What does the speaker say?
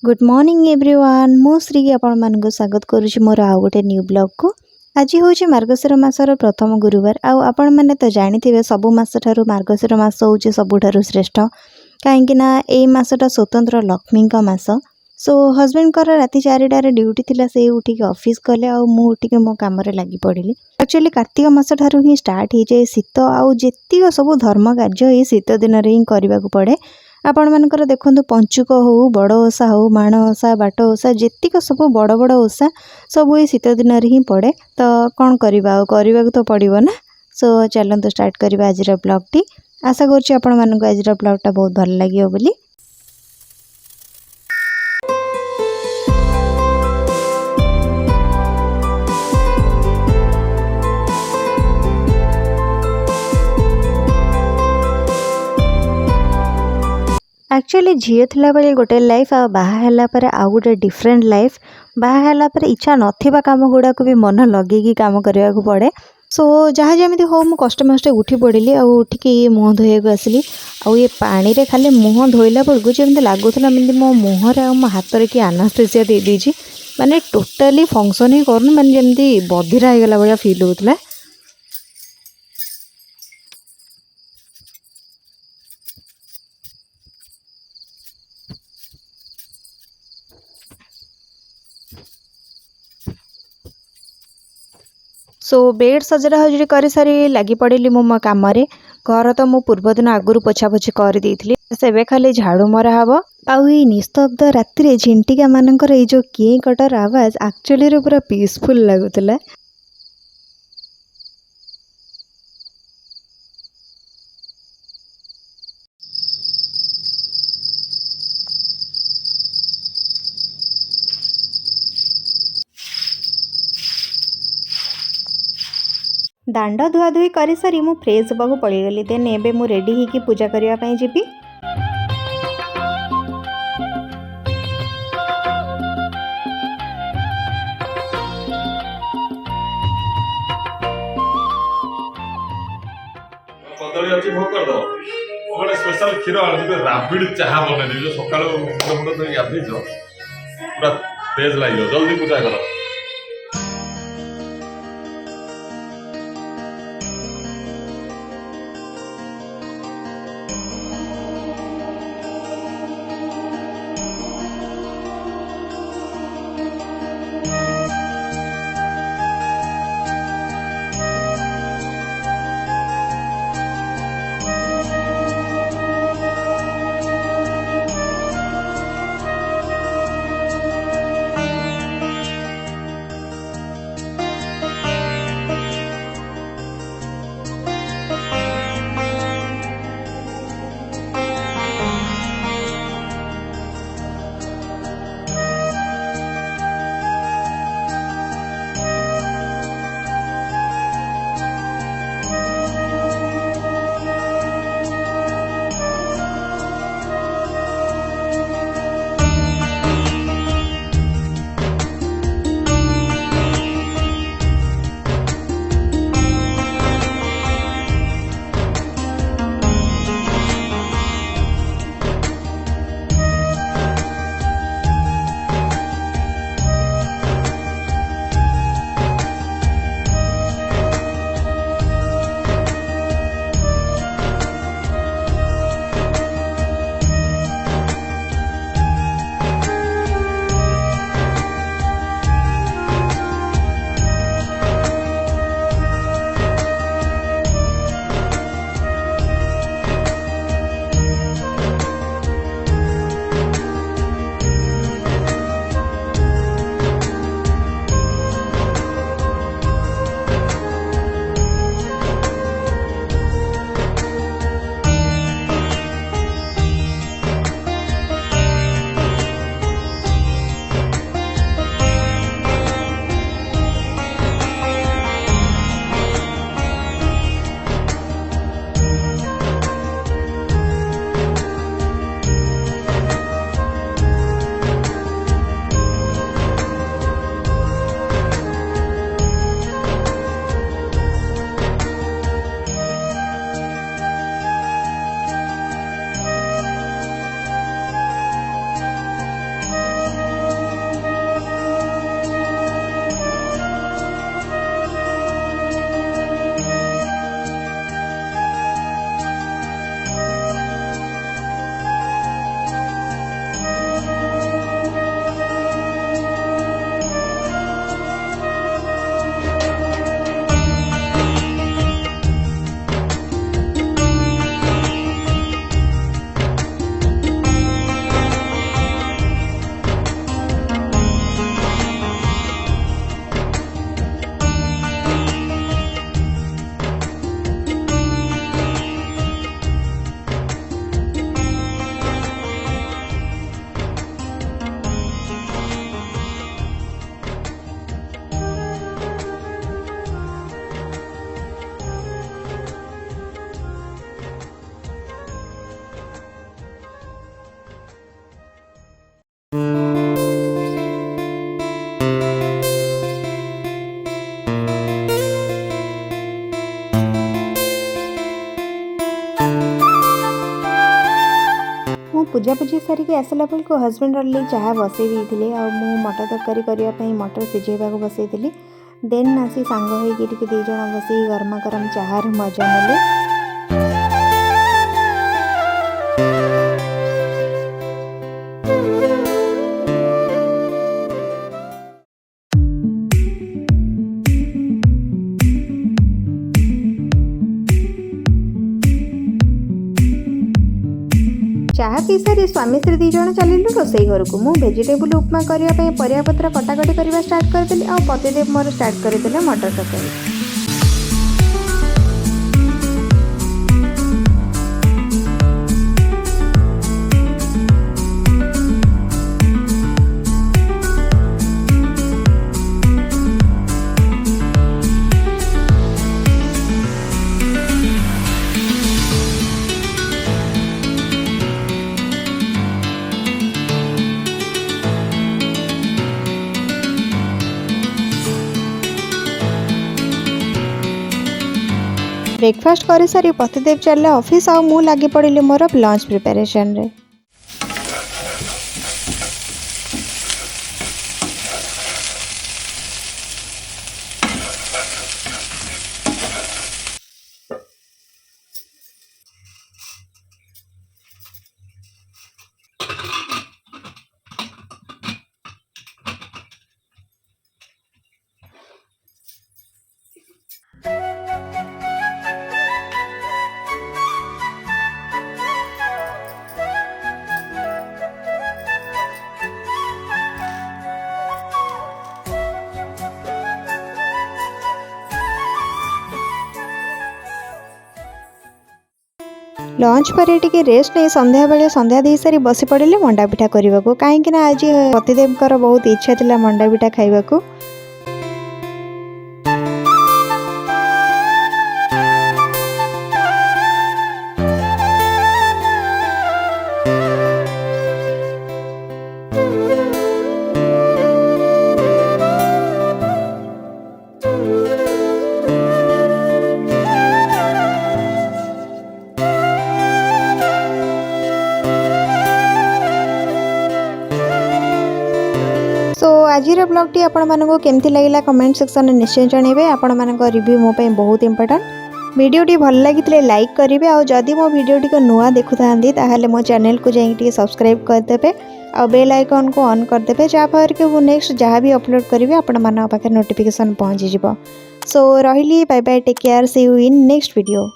Good morning everyone मु श्री आपण मानक स्वागत करुछि मोर आउ गोटे न्यू ब्लॉग को। आज हूँ मार्गशीर मासर प्रथम गुरुवार आपण मैंने तो जानी सबु मास ठारू मार्गशीर मास हूँ सबुठारु श्रेष्ठ कहीं ए मासटा स्वतंत्र लक्ष्मी मास। सो हजबैंड कर राति 4टार ड्यूटी थिला से उठिक ऑफिस गले आ मु उठिक मो काम रे लगी पड़िली। एक्चुअली कार्तिक मास ठारू ही स्टार्ट हो जाए शीत आउ जेतिक सब धर्म कार्य ये शीत दिन में ही करने को पड़े। आपण मानकर देखंतु पंचुक हो बड़ ओषा हो माण ओषा बाट ओषा जेतिक सब बड़ बड़ ओषा सब ये शीत दिन ही पड़े। तो कौन करने तो पड़ो ना। सो चलते स्टार्ट करवा आज ब्लॉग टी। आशा करुँच आपण मानक आज ब्लॉगटा बहुत भल लगे बोली। एक्चुअली झील थिला बेले गोटे लाइफ आ बाहा पर आउ गोटे डिफरेंट लाइफ। बाहा पर इच्छा नथिबा काम गुड़ा को भी मन लगे काम करने को पड़े। सो जहाँ जमी हो मु कष्ट मष्टे उठी पड़ी आ उठिक ये मुँह धोया आसली आउ ये पानी रे खाली मुँह धोइला बेलू जमी लगुला मो मुहर आ मो हाथ में किए आनास्थेसिया दे देछि माने टोटाली फंक्शन ही कर माने जमी बधिरा हो गला भाया फिल होता। सो बेड सजरा हजरी कर सारी लगी पड़ी मो कम घर तो मु पूर्व दिन आगुरी पोछापोछि कर देइथिली सेबे खाली झाड़ू मरा हबो। आउ ई निस्तब्ध राति रे झिंटिका मानकर ए जो किए कटर आवाज एक्चुअली रे पूरा पीसफुल लागुतला। दांड धुआ धुई कर सारी मु फ्रेश होगा पड़गली। देन एबे मु रेडी होगी पूजा करने जीवी। कदली अच्छी भोग कर दो गोटे स्पेशल क्षीर राबिड़ चाह बन सका मुंड धोई गाधीच पूरा तेज लगे जल्दी पूजा कर। पूजापूजी सारिकी आसला बेलू हजबैंड अलरेडी चाह बसई देते मु मटर तरकारी करने मटर सिझेबा बसई देन आसी सांग होगी दी जन बस गरमा गरम चाहार मजा नेले। चाह पी सारी स्वामी स्त्री दी जन चलिलु रोसई घर को मु वेजिटेबल उपमा करने परियापत्र कटाकटी करवा स्टार्ट करदेली आ पतिदेव मोर स्टार्ट करदेले मटर तरकारी। ब्रेकफास्ट कर सारी पतिदेव चलले ऑफिस आ मु लगी पड़ी मोर लंच प्रिपरेशन रे। लंच पर टिके रेस्ट नहीं संध्या बेले संध्या दे सारी बसी पड़े मंडा पिठा करने को कहीं आज पतिदेव बहुत इच्छा थी मंडा पिठा खाइबा को। आज ब्लॉग टी आपण मानक केमती लगिला कमेंट सेक्शन में निश्चय जनइबे। आपण मानक रिव्यू मो पे बहुत इंपोर्टेंट। वीडियो टी भल लगी लाइक करेंगे और जदि मो वीडियो टी को नुआ देखु ताहले मो चैनल को जाइए सब्सक्राइब करदे और बेल आइकन को ऑन करदे जहाँफल कि वो नेक्स्ट जहाँ भी अपलोड करेंगे आपण मान पाखे नोटिफिकेशन पहुँची। सो रही bye bye take care see you in next video.